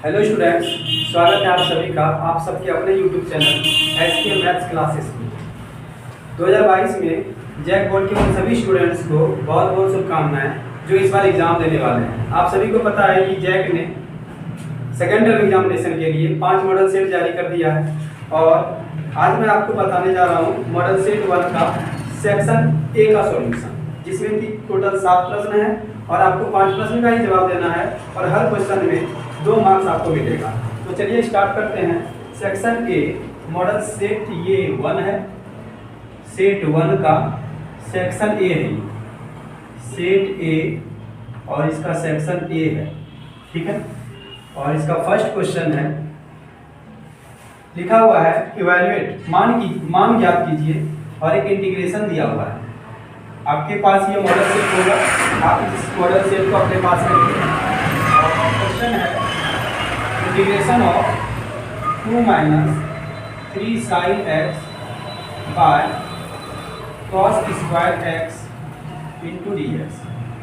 Hello students, स्वागत है आप सभी का आप सबके अपने YouTube channel SK maths classes में। 2022 में जैक बोर्ड के उन सभी स्टूडेंट्स को बहुत बहुत शुभकामनाएं जो इस बार एग्जाम देने वाले हैं। आप सभी को पता है कि जैक ने सेकेंड टर्म एग्जामिनेशन के लिए 5 मॉडल सेट जारी कर दिया है और आज मैं आपको बताने जा रहा हूँ मॉडल सेट 1 का सेक्शन ए का सॉल्यूशन, जिसमें कि टोटल 7 प्रश्न है और आपको 5 प्रश्न का ही जवाब देना है और हर क्वेश्चन में 2 मार्क्स आपको मिलेगा। तो चलिए स्टार्ट करते हैं। सेक्शन ए मॉडल सेट ये 1 है, सेट 1 का सेक्शन ए है, सेट ए और इसका सेक्शन ए है, ठीक है। और इसका फर्स्ट क्वेश्चन है, लिखा हुआ है इवैल्यूएट, मान ज्ञात कीजिए और एक इंटीग्रेशन दिया हुआ है। आपके पास ये मॉडल सेट होगा, आप इस मॉडल सेट को अपने पास रखिए। और क्वेश्चन है integration of 2 - 3 sin x by cos square x into dx।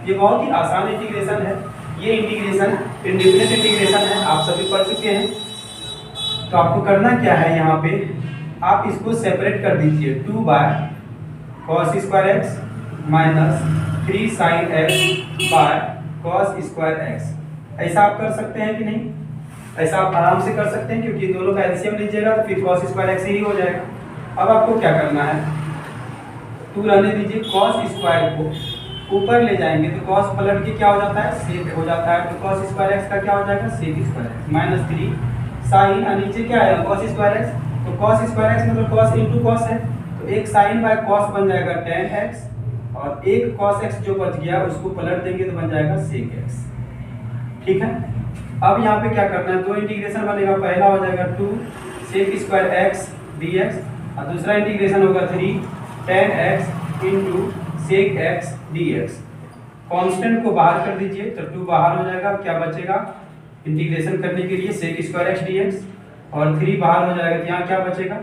ये बहुत ही आसान इंटीग्रेशन है। ये इंटीग्रेशन इंडिफिनिट इंटीग्रेशन है, आप सभी पढ़ चुके हैं। तो आपको करना क्या है, यहाँ पे आप इसको सेपरेट कर दीजिए। 2 by cos square x minus 3 sin x by cos square x। ऐसा आप कर सकते हैं कि नहीं? ऐसा आप आराम से कर सकते हैं, क्योंकि दोनों का एलसीएम लीजिएगा तो फिर cos स्क्वायर x ही हो जाएगा। अब आपको क्या करना है, 2 रहने दीजिए, cos स्क्वायर को ऊपर ले जाएंगे तो cos पलट के क्या हो जाता है, sec हो जाता है। तो cos स्क्वायर x का क्या हो जाएगा, sec square x minus 3 sin, नीचे क्या है cos स्क्वायर x। तो cos स्क्वायर x मतलब cos इंटू cos है, तो एक sin बाय cos बन जाएगा tan x और एक cos x जो बच गया उसको पलट देंगे तो बन जाएगा sec x, ठीक है। अब यहाँ पे क्या करना है, 2 इंटीग्रेशन बनेगा। पहला हो जाएगा 2 sec स्क्वायर x dx और दूसरा इंटीग्रेशन होगा 3 tan x into sec x dx। Constant को बाहर कर दीजिए तो 2 बाहर हो जाएगा, क्या बचेगा इंटीग्रेशन करने के लिए sec स्क्वायर x dx और 3 बाहर हो जाएगा, तो यहाँ क्या बचेगा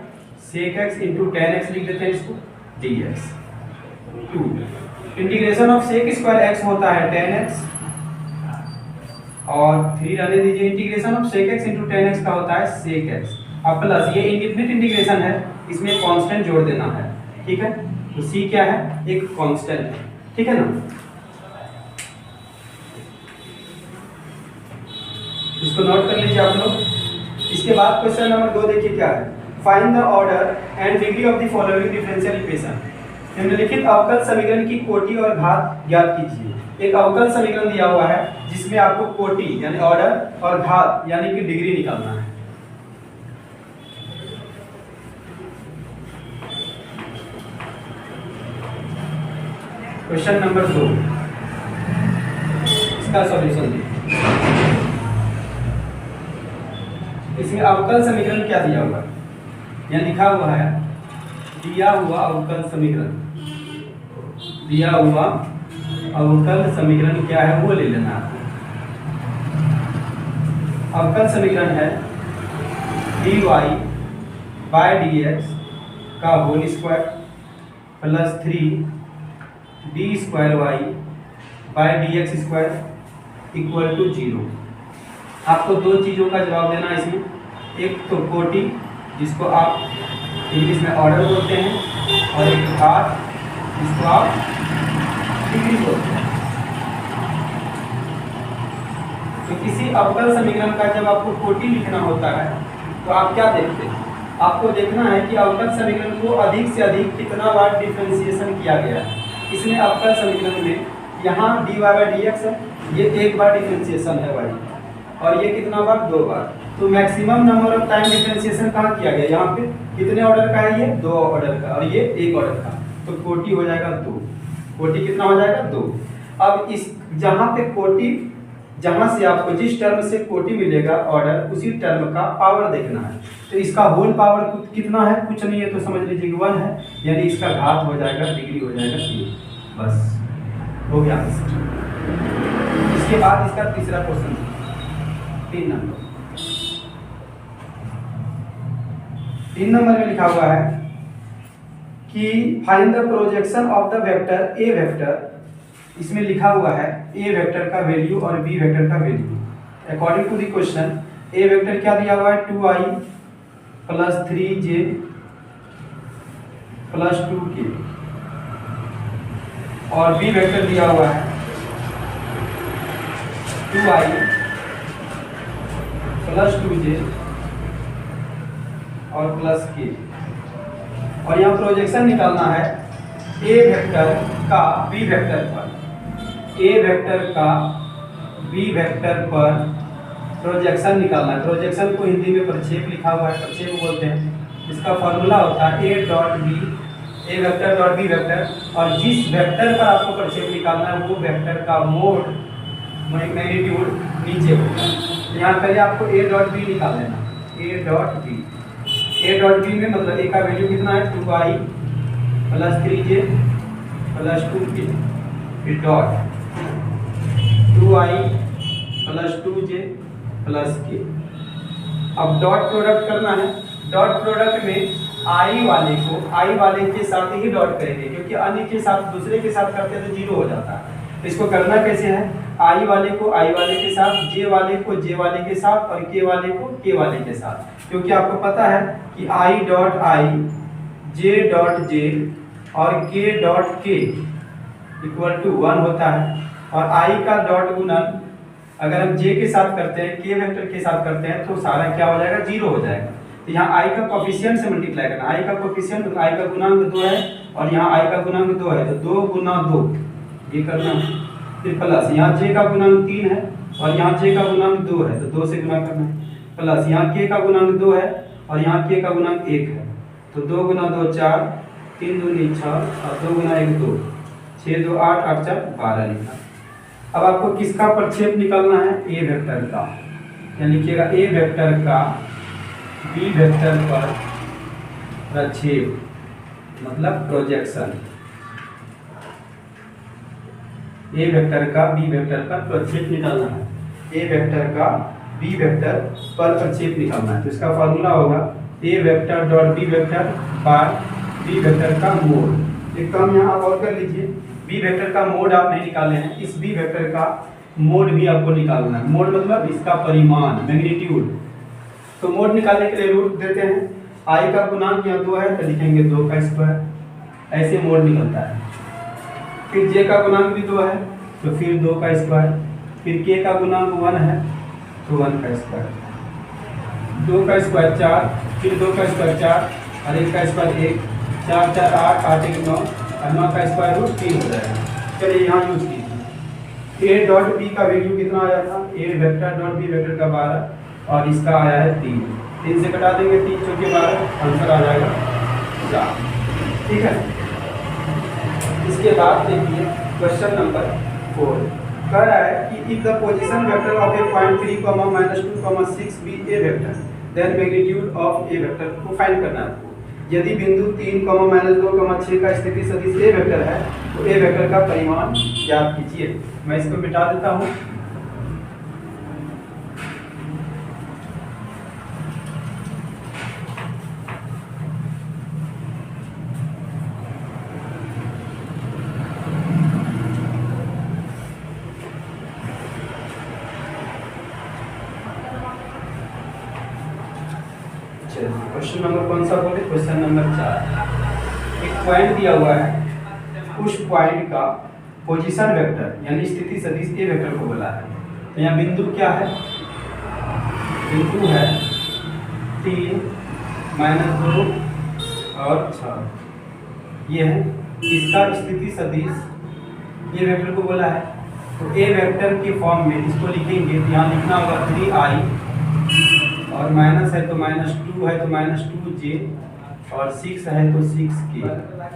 sec x into tan x लिख देते हैं इसको dx। 2 integration of sec square x होता है tan x और 3 रहने दीजिए, integration of sec x into tan x का होता है sec x। अब प्लस ये इंडिफिनिट इंटीग्रेशन है, इसमें कांस्टेंट जोड़ देना है, ठीक है। तो c क्या है, एक कांस्टेंट है, ठीक है ना। इसको नोट कर लीजिए आप लोग। इसके बाद क्वेश्चन नंबर 2 देखिए क्या है, find the order and degree of the following differential equation. निम्नलिखित अवकल समीकरण की कोटि और घात ज्ञात कीजिए। एक अवकल समीकरण दिया हुआ है जिसमें आपको कोटि यानी ऑर्डर और घात यानी कि डिग्री निकालना है। क्वेश्चन नंबर 2, इसका सॉल्यूशन देखिए। इसमें अवकल समीकरण क्या दिया हुआ है, यहाँ लिखा हुआ है दिया हुआ अवकल समीकरण, दिया हुआ अवकल समीकरण क्या है वो ले लेना आपको। अवकल समीकरण है dy बाय dx का whole square plus 3 d square y by dx square equal to 0। आपको 2 चीज़ों का जवाब देना है इसमें, एक तो कोटि जिसको आप इंग्लिश में ऑर्डर बोलते हैं और एक घात जिसको आप डिग्री बोलते हैं। तो किसी अवकल समीकरण का जब आपको कोटि लिखना होता है तो आप क्या देखते हैं, आपको देखना है कि अवकल समीकरण को अधिक से अधिक कितना बार डिफरेंशिएशन किया गया है। इसमें अवकल समीकरण में यहाँ dy बाय dx है, ये 1 बार डिफरेंशिएशन है y और ये कितना बार, 2 बार। तो maximum number of time differentiation कहाँ किया गया, यहाँ पे कितने ऑर्डर का है, ये 2 ऑर्डर का और ये 1 ऑर्डर का। तो कोटि हो जाएगा 2, कोटि कितना हो जाएगा 2। अब इस जहाँ पे कोटि, जहाँ से आपको जिस टर्म से कोटि मिलेगा ऑर्डर, उसी टर्म का पावर देखना है। तो इसका होल पावर कितना है, कुछ नहीं है तो समझ लीजिए 1 है, यानी इसका घात हो जाएगा, डिग्री हो जाएगा 3। बस हो गया। इसके बाद इसका तीसरा क्वेश्चन 3 नंबर, 3 नंबर में लिखा हुआ है कि find the projection of the vector A vector. इसमें लिखा हुआ है ए वेक्टर का वैल्यू और बी वेक्टर का value. According to the question A vector क्या दिया हुआ है 2i plus 3j plus 2k, और बी वेक्टर दिया हुआ है 2i प्लस 2j और प्लस k। और यहाँ प्रोजेक्शन निकालना है ए वेक्टर का बी वेक्टर पर, ए वेक्टर का बी वेक्टर पर प्रोजेक्शन निकालना है। प्रोजेक्शन को हिंदी में प्रक्षेप लिखा हुआ है, प्रक्षेप बोलते हैं। इसका फॉर्मूला होता है A dot B, A vector dot B vector, और जिस वेक्टर पर आपको प्रक्षेप निकालना है वो वेक्टर का मोड मैग्नीट्यूड नीचे होगा। तो यहाँ पहले आपको ए डॉट बी निकाल लेना, A dot B. A dot B में मतलब ए का वैल्यू कितना है 2i plus 3j plus 2k, फिर dot 2i plus 2j plus k। अब डॉट प्रोडक्ट करना है। डॉट प्रोडक्ट में आई वाले के साथ ही डॉट करेंगे, क्योंकि अन्य के साथ दूसरे के साथ करते हैं तो जीरो हो जाता है। इसको करना कैसे है, आई वाले को आई वाले के साथ, जे वाले को जे वाले के साथ, और के वाले को के वाले के साथ। क्योंकि आपको पता है कि I dot I, J dot J और के डॉट के इक्वल टू 1 होता है। और आई का डॉट गुणन अगर हम जे के साथ करते हैं, के वेक्टर के साथ करते हैं, तो सारा क्या हो जाएगा, जीरो हो जाएगा। तो यहाँ आई का कोफिशिएंट से मल्टीप्लाई करना। आई का कोफिशिएंट, आई का गुणांक 2 है और यहाँ आई का गुणांक 2 है, तो 2 गुना 2 ये करना है। फिर प्लस यहाँ जे का गुणांक 3 है और यहाँ जे का गुणांक 2 है, तो 2 से गुना करना है। प्लस यहाँ के का गुणांक 2 है और यहाँ के का गुणांक 1 है, तो 2 गुना 2 4, 3 दूनी 6 और 2 गुना 1 2, 6 2 8 8 4 12 लिखा। अब आपको किसका प्रक्षेप निकालना है, ए वेक्टर का। यानी लिखिएगा ए वेक्टर का बी वेक्टर पर प्रक्षेप, मतलब प्रोजेक्शन। ए वेक्टर का बी वेक्टर पर प्रक्षेप निकालना है, ए वेक्टर का बी वेक्टर पर प्रक्षेप निकालना है। तो इसका फॉर्मूला होगा A vector dot B vector by B vector का मोड। एक काम यहाँ आप और कर लीजिए, बी वेक्टर का मोड आप नहीं निकाले हैं, इस बी वेक्टर का मोड भी आपको निकालना है। मोड मतलब इसका परिमाण, मैग्नीट्यूड। तो मोड निकालने के लिए रूट देते हैं, आई का गुणांक यहाँ 2 है तो लिखेंगे 2 का स्क्वायर, ऐसे मोड निकलता है। फिर जे का गुणांक भी 2 है तो फिर 2 का स्क्वायर, फिर के का गुणांक 1 है तो 1 का स्क्वायर, 2 का स्क्वायर 4, फिर 2 का स्क्वायर 4 और 1 का स्क्वायर 1, 4 4 8 8 1 9 और 9 का स्क्वायर रूट 3 हो जाएगा। चलिए यहाँ यूज कीजिए। ए डॉट बी का वैल्यू कितना आया था, ए वेक्टर डॉट बी वेक्टर का 12 और इसका आया है 3। 3 से कटा देंगे, 3 चौके 12, आंसर आ जाएगा 4। ठीक है। इसके बाद देखिए क्वेश्चन नंबर 4 कह रहा है कि if the position vector of a point 3, -2, 6 be A vector, then magnitude of a vector को फाइंड करना है आपको। यदि बिंदु 3, -2, 6 का स्थिति सदिश ए वेक्टर है तो ए वेक्टर का परिमाण ज्ञात कीजिए। मैं इसको मिटा देता हूँ। क्वेश्चन नंबर कौन सा बोले, क्वेश्चन नंबर 4। एक पॉइंट दिया हुआ है, उस पॉइंट का पोजीशन वेक्टर यानी स्थिति सदिश ए वेक्टर को बोला है। तो यहाँ बिंदु क्या है, बिंदु है 3, -2 और 6, ये है। इसका स्थिति सदिश ए वेक्टर को बोला है। तो ए वेक्टर के फॉर्म में इसको लिखेंगे तो यहाँ लिखना होगा 3i और माइनस है तो -2 है तो -2j और 6 है तो 6k,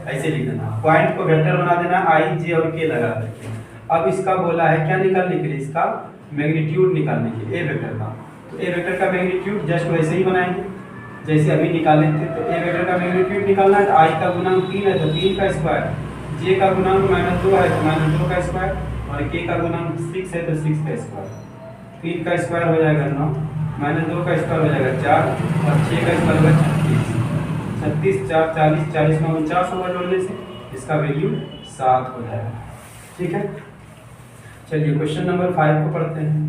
ऐसे लिख देना। पॉइंट को वेक्टर बना देना i j और k लगा करके। अब इसका बोला है क्या निकालने के लिए, इसका मैग्नीट्यूड निकालने के लिए ए वेक्टर का। तो ए वेक्टर का मैग्नीट्यूड जस्ट वैसे ही बनाएंगे जैसे अभी निकाले थे। तो ए वेक्टर का मैग्नीट्यूड निकालना है तो i का गुणांक 3 है तो 3 का स्क्वायर, j का गुणांक -2 है तो -2 का स्क्वायर और k का गुणांक 6 है तो 6 का स्क्वायर। 3 का स्क्वायर हो जाएगा 9, -2 का स्क्वायर हो जाएगा 4 और 6 का स्क्वायर होगा 36। 36 4 40, 40 में 49 होगा जोड़ने से, इसका वैल्यू 7 हो जाएगा। ठीक है। चलिए क्वेश्चन नंबर 5 को पढ़ते हैं।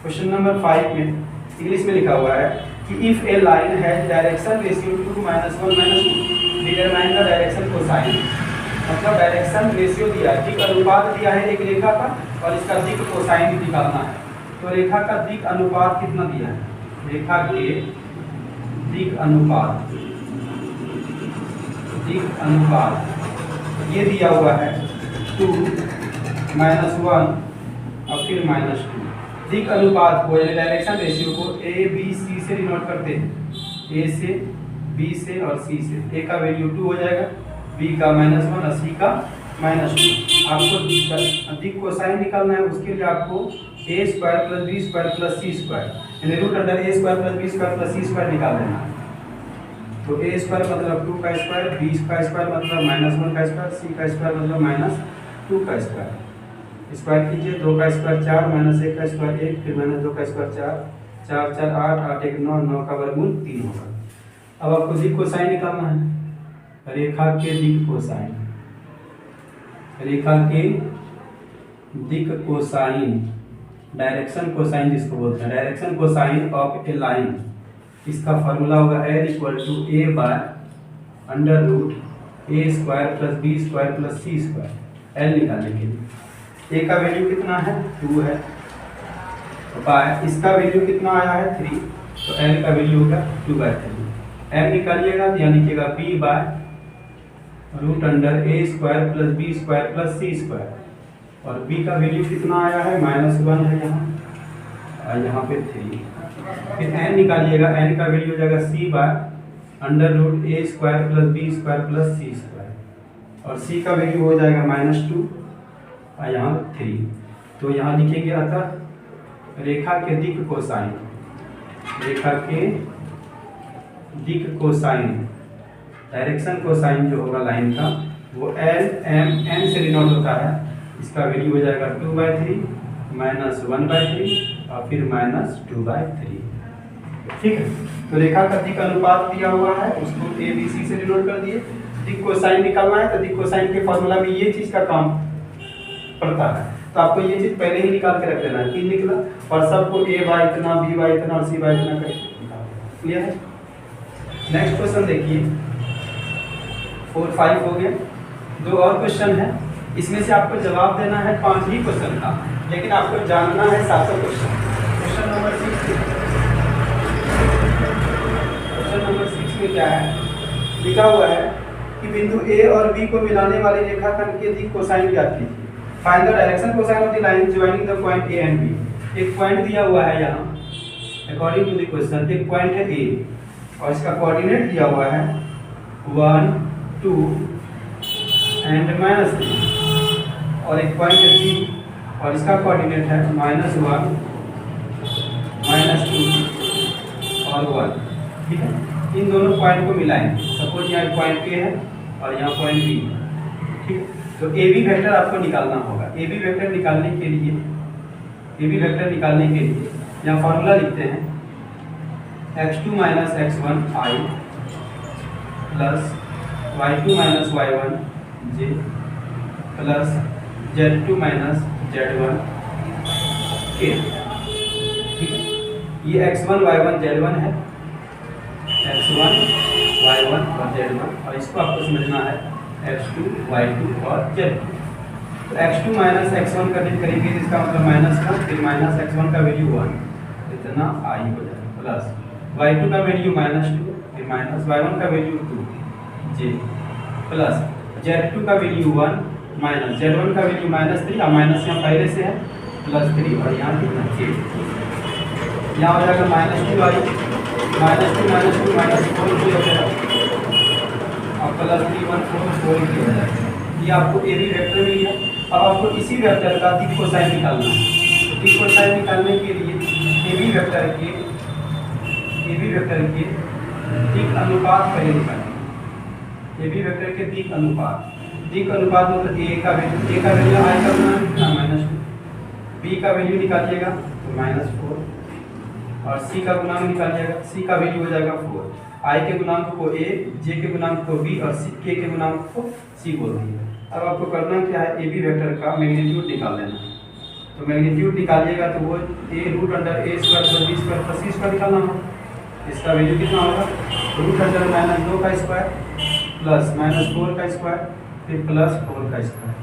क्वेश्चन नंबर 5 में इंग्लिश में लिखा हुआ है कि if A line has direction ratio 2 -1 -2 determine the direction cosine. मतलब डायरेक्शन रेशियो दिया है, दिक अनुपात दिया है एक रेखा का और इसका दिक कोसाइन भी निकालना है। तो रेखा का दिक अनुपात कितना दिया है? रेखा के दिक अनुपात ये दिया हुआ है 2 -1 और फिर -2। दिक अनुपात को यानी डायरेक्शन रेशियो को ए बी सी से डिनोट करते हैं, ए से बी से और सी से। ए का वैल्यू 2 हो जाएगा, बी का -1 और सी का -2। आपको दिक कोसाइन निकालना है, उसके लिए आपको a square plus B square plus C square यानी root under a square plus B square plus C square निकाल देना है। तो a स्क्वायर मतलब 2 का स्क्वायर, b का स्क्वायर मतलब -1 का स्क्वायर, c का स्क्वायर मतलब -2 का स्क्वायर। स्क्वायर कीजिए, 2 का स्क्वायर 4 -1 का स्क्वायर 1 फिर -2 का स्क्वायर 4 4 4 8 8 1 9 9 का वर्गमूल 3 होगा। अब आपको दिक कोसाइन निकालना है। रेखा के दिक कोसाइन, रेखा के दिक कोसाइन, डायरेक्शन कोसाइन जिसको बोलते हैं, direction cosine of a line. इसका फार्मूला होगा L = a by under root A square plus B square plus C square. L निकालने के लिए a का वैल्यू कितना है? 2 है, बाय इसका वैल्यू कितना आया है? 3, तो L का वैल्यू होगा 2/3। m निकालिएगा तो यहाँ लिखिएगा b by root under A square plus B square plus C square, और b का वैल्यू कितना आया है? -1 है यहाँ, और यहाँ पे 3। फिर n निकालिएगा, n का वैल्यू हो जाएगा c by under root A square plus B square plus C square, और c का वैल्यू हो जाएगा -2 और यहाँ 3। तो यहाँ लिखेंगे अतः रेखा के दिक कोसाइन, रेखा के दिक कोसाइन, डायरेक्शन कोसाइन जो होगा लाइन का वो L M N से डिनोट होता है। इसका वैल्यू हो जाएगा 2/3 -1/3 और फिर -2/3। ठीक है, तो रेखा का दिक अनुपात दिया हुआ है, उसको ए बी सी से डिनोट कर दिए। दिक कोसाइन निकालना है तो दिक कोसाइन के फॉर्मूला में ये चीज का काम पड़ता है, तो आपको ये चीज पहले ही निकाल के रख लेना है। 3 निकला और सबको a बाय इतना, b बाय इतना और c बाय इतना करके निकाल। क्लियर है? नेक्स्ट क्वेश्चन देखिए, 4 5 हो गए। 2 और क्वेश्चन है, इसमें से आपको जवाब देना है 5 ही क्वेश्चन का, लेकिन आपको जानना है 7 क्वेश्चन। क्वेश्चन नंबर 6 में क्या है? लिखा हुआ है कि बिंदु ए और बी को मिलाने वाली रेखाखंड के दिक कोसाइन ज्ञात कीजिए। Find the direction cosine of the line joining the point A and B. एक पॉइंट दिया हुआ है यहाँ, अकॉर्डिंग टू द क्वेश्चन एक पॉइंट है ए और इसका कोऑर्डिनेट दिया हुआ है 1 2 एंड -3, और एक पॉइंट है बी और इसका कोऑर्डिनेट है -1 -2 और 1। ठीक है, इन दोनों पॉइंट को मिलाएंगे। सपोज यहाँ पॉइंट ए है और यहाँ पॉइंट बी है। ठीक है, तो ए बी वेक्टर आपको निकालना होगा। ए बी वेक्टर निकालने के लिए यहाँ फार्मूला लिखते हैं x2 - x1 i plus y2 - y1 j plus z2 - z1 k। ठीक है, ये x1 y1 z1 है, x1 y1 और z1, और इसको आपको समझना है x2 y2 और z2। तो x2 - x1 का डिट करेंगे, इसका मतलब -1, फिर -x1 का वैल्यू 1 इतना i हो जाएगा, प्लस y2 का वैल्यू -2, फिर -y1 का वैल्यू 2 j प्लस z2 का वैल्यू 1 माइनस z1 का वैल्यू -3 और माइनस यहाँ पहले से है +3 और यहाँ कितना j। यहाँ हो जाएगा -2i -2 -4 हो जाएगा और +3 1 4 4 हो जाएगा। ये आपको ए बी वेक्टर मिल गया। अब आपको इसी वेक्टर का दिक कोसाइन निकालना है। दिक कोसाइन निकालने के लिए ए बी वेक्टर के दिक अनुपात पहले निकालेंगे। ए बी वेक्टर के दिक अनुपात मतलब ए का वैल्यू आई का गुना कितना -2, बी का वैल्यू निकालिएगा तो -4 और सी का गुणांक निकालिएगा, सी का वैल्यू हो जाएगा 4। आई के गुणांक को ए, जे के गुणांक को बी और के गुणांक को सी बोल दिए। अब आपको करना क्या है, ए बी वेक्टर का मैग्नीट्यूड निकाल लेना है। तो मैग्नीट्यूड निकालिएगा तो वो A root under A square plus B square plus C square निकालना होगा। इसका वैल्यू कितना होगा, रूट अंडर -2 का स्क्वायर प्लस -4 का स्क्वायर फिर प्लस 4 का स्क्वायर,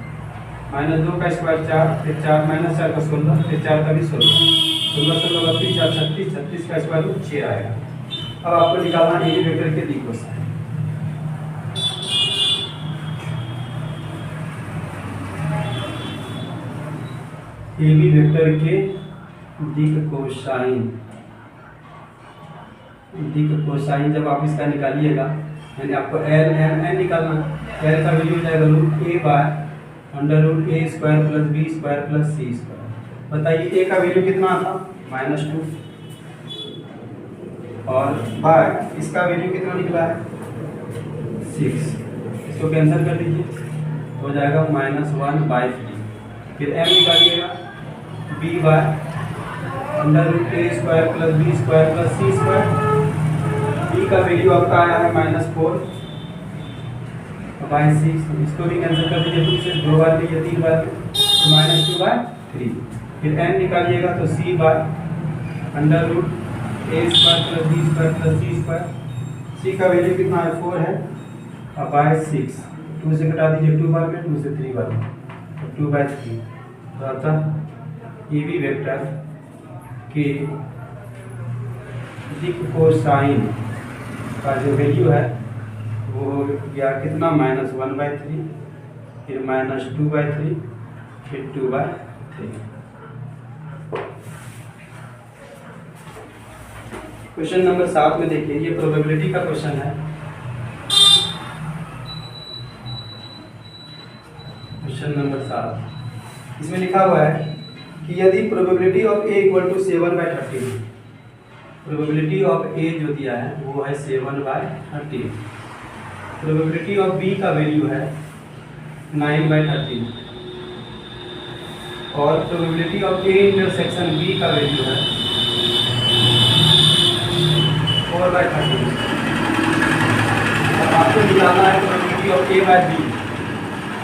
-2 का स्क्वायर 4, फिर 4 -4 का 16, फिर 4 का भी 16, 16 16 32 4 36, 36 का स्क्वायर रूट 6 आएगा। अब आपको निकालना है ए वेक्टर के D cosine. A B vector के दिक कोसाइन जब आप इसका निकालिएगा, यानी आपको एल एम एन निकालना, एल का वैल्यू हो जाएगा root A by under root A square plus B square plus C square. बताइए ए का वैल्यू कितना था, -2, और बाय इसका वैल्यू कितना निकला है 6, इसको कैंसिल कर दीजिए हो जाएगा -1/3। फिर एम निकालिएगा B by under root A square plus B square plus C square. B का वैल्यू आपका आया है -4 बाय 6, इसको भी कैंसिल कर दीजिए, 2 से 2 बार लीजिए 3 बार तो -2/3। फिर एन निकालिएगा तो C by under root A square plus B square plus C square. C का वैल्यू कितना है 4 है और बाय 6, 2 से घटा दीजिए 2 बार में, 2 से 3 बार में तो 2/3। तो अतः ए बी वेक्टर के दिक कोसाइन का जो वैल्यू है वो गया कितना -1/3, फिर -2/3, फिर 2/3। क्वेश्चन नंबर 7 में देखिए, ये प्रोबेबिलिटी का क्वेश्चन है। क्वेश्चन नंबर 7 इसमें लिखा हुआ है कि यदि probability of A equal to 7/30, probability of A जो दिया है वो है 7/30, प्रोबेबिलिटी ऑफ बी का वैल्यू है 9/30 और probability of A intersection B का वैल्यू है 4/30। अब आपको निकालना है probability of A by B,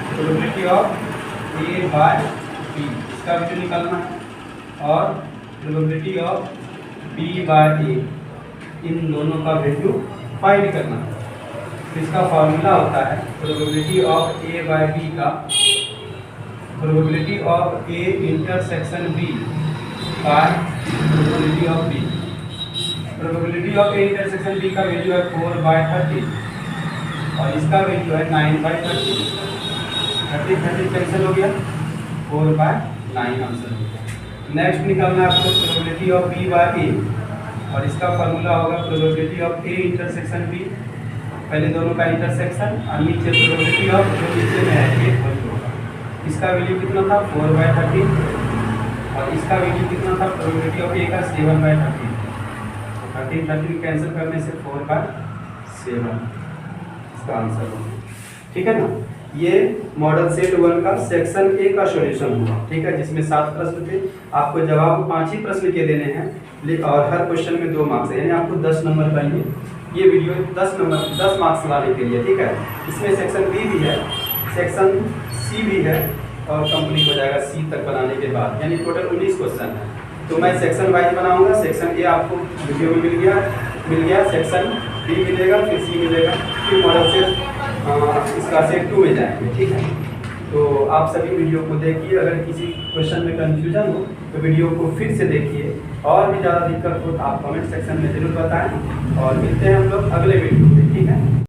probability of A by B इसका वैल्यू निकालना है और probability of B by A, इन दोनों का वैल्यू फाइंड करना है। तो इसका फॉर्मूला होता है probability of A by B का probability of A intersection B by probability of B. Probability of A intersection B का वैल्यू है 4/30 और इसका वैल्यू है 9/30। 30 कैंसिल हो गया, 4/9 आंसर हो गया। नेक्स्ट निकालना है आपको probability of B by A और इसका फार्मूला होगा probability of A intersection B, पहले दोनों का इंटरसेक्शन और नीचे प्रोबेबिलिटी ऑफ जो नीचे में है ए होगा। इसका वैल्यू कितना था 4/30 और इसका वैल्यू कितना था प्रोबेबिलिटी ऑफ ए का 7/30। 13 कैंसिल करने से 4/7 इसका आंसर होगा। ठीक है ना, ये मॉडल सेट 1 का सेक्शन ए का सॉल्यूशन हुआ। ठीक है, जिसमें 7 प्रश्न थे, आपको जवाब 5 ही प्रश्न के देने हैं और हर क्वेश्चन में 2 मार्क्स है, यानी आपको 10 नंबर पाएंगे। ये वीडियो 10 मार्क्स लाने के लिए। ठीक है, इसमें सेक्शन बी भी है, सेक्शन सी भी है और कंप्लीट हो जाएगा सी तक बनाने के बाद, यानी टोटल 19 क्वेश्चन है। तो मैं सेक्शन वाइज बनाऊंगा। सेक्शन ए आपको वीडियो में मिल गया, सेक्शन बी मिलेगा, फिर सी मिलेगा, फिर मॉडल सेट इसका सेट 2 में जाएंगे। ठीक है, तो आप सभी वीडियो को देखिए। अगर किसी क्वेश्चन में कंफ्यूजन हो तो वीडियो को फिर से देखिए, और भी ज़्यादा दिक्कत हो तो आप कमेंट सेक्शन में ज़रूर बताएं और मिलते हैं हम लोग अगले वीडियो।